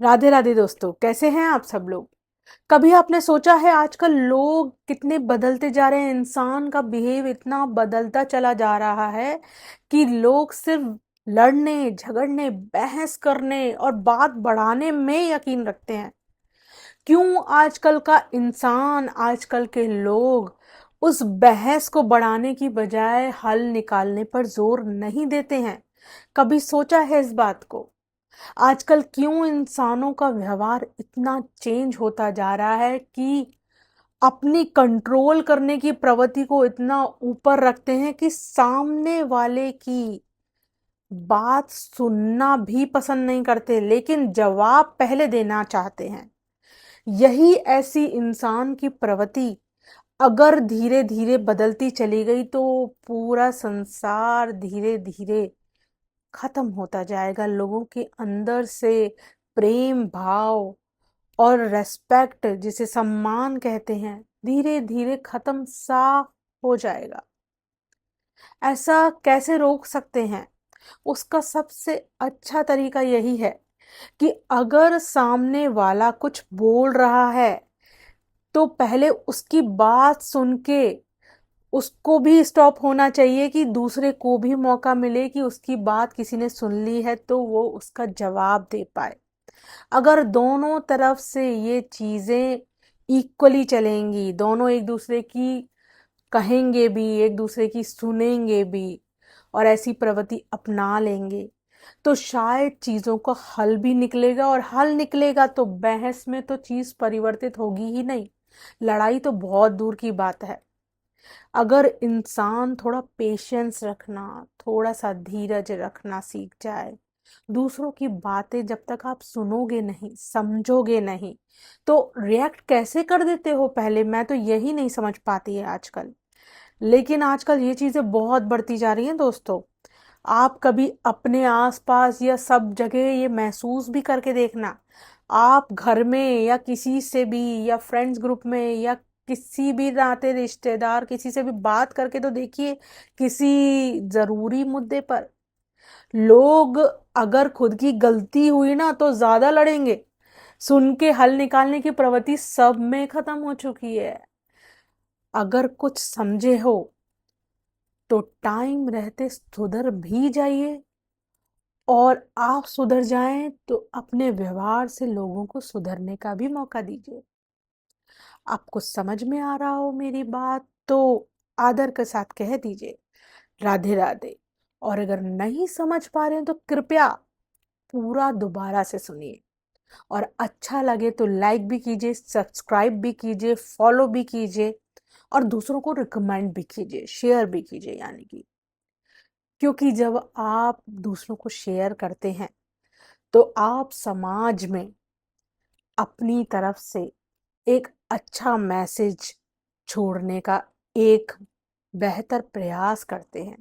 राधे राधे दोस्तों, कैसे हैं आप सब लोग। कभी आपने सोचा है आजकल लोग कितने बदलते जा रहे हैं। इंसान का बिहेव इतना बदलता चला जा रहा है कि लोग सिर्फ लड़ने झगड़ने बहस करने और बात बढ़ाने में यकीन रखते हैं। क्यों आजकल का इंसान, आजकल के लोग उस बहस को बढ़ाने की बजाय हल निकालने पर जोर नहीं देते हैं। कभी सोचा है इस बात को। आजकल क्यों इंसानों का व्यवहार इतना चेंज होता जा रहा है कि अपनी कंट्रोल करने की प्रवृत्ति को इतना ऊपर रखते हैं कि सामने वाले की बात सुनना भी पसंद नहीं करते, लेकिन जवाब पहले देना चाहते हैं। यही ऐसी इंसान की प्रवृत्ति अगर धीरे धीरे बदलती चली गई तो पूरा संसार धीरे धीरे खत्म होता जाएगा। लोगों के अंदर से प्रेम भाव और रेस्पेक्ट, जिसे सम्मान कहते हैं, धीरे धीरे खत्म सा हो जाएगा। ऐसा कैसे रोक सकते हैं? उसका सबसे अच्छा तरीका यही है कि अगर सामने वाला कुछ बोल रहा है तो पहले उसकी बात सुन के उसको भी स्टॉप होना चाहिए कि दूसरे को भी मौका मिले कि उसकी बात किसी ने सुन ली है तो वो उसका जवाब दे पाए। अगर दोनों तरफ से ये चीजें इक्वली चलेंगी, दोनों एक दूसरे की कहेंगे भी, एक दूसरे की सुनेंगे भी और ऐसी प्रवृत्ति अपना लेंगे, तो शायद चीजों का हल भी निकलेगा। और हल निकलेगा तो बहस में तो चीज परिवर्तित होगी ही नहीं, लड़ाई तो बहुत दूर की बात है। अगर इंसान थोड़ा पेशेंस रखना, थोड़ा सा धीरज रखना सीख जाए, दूसरों की बातें जब तक आप सुनोगे नहीं, समझोगे नहीं, तो रिएक्ट कैसे कर देते हो पहले, मैं तो यही नहीं समझ पाती है आजकल। लेकिन आजकल ये चीजें बहुत बढ़ती जा रही हैं दोस्तों। आप कभी अपने आसपास या सब जगह ये महसूस भी करके देखना। आप घर में या किसी से भी या फ्रेंड्स ग्रुप में या किसी भी नाते रिश्तेदार किसी से भी बात करके तो देखिए, किसी जरूरी मुद्दे पर लोग अगर खुद की गलती हुई ना तो ज्यादा लड़ेंगे। सुन के हल निकालने की प्रवृत्ति सब में खत्म हो चुकी है। अगर कुछ समझे हो तो टाइम रहते सुधर भी जाइए, और आप सुधर जाएं तो अपने व्यवहार से लोगों को सुधरने का भी मौका दीजिए। आपको समझ में आ रहा हो मेरी बात तो आदर के साथ कह दीजिए राधे राधे। और अगर नहीं समझ पा रहे हैं तो कृपया पूरा दोबारा से सुनिए, और अच्छा लगे तो लाइक भी कीजिए, सब्सक्राइब भी कीजिए, फॉलो भी कीजिए, और दूसरों को रिकमेंड भी कीजिए, शेयर भी कीजिए। यानी कि क्योंकि जब आप दूसरों को शेयर करते हैं तो आप समाज में अपनी तरफ से एक अच्छा मैसेज छोड़ने का एक बेहतर प्रयास करते हैं,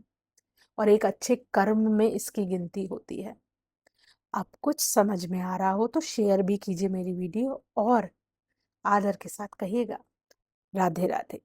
और एक अच्छे कर्म में इसकी गिनती होती है। आप कुछ समझ में आ रहा हो तो शेयर भी कीजिए मेरी वीडियो, और आदर के साथ कहिएगा राधे राधे।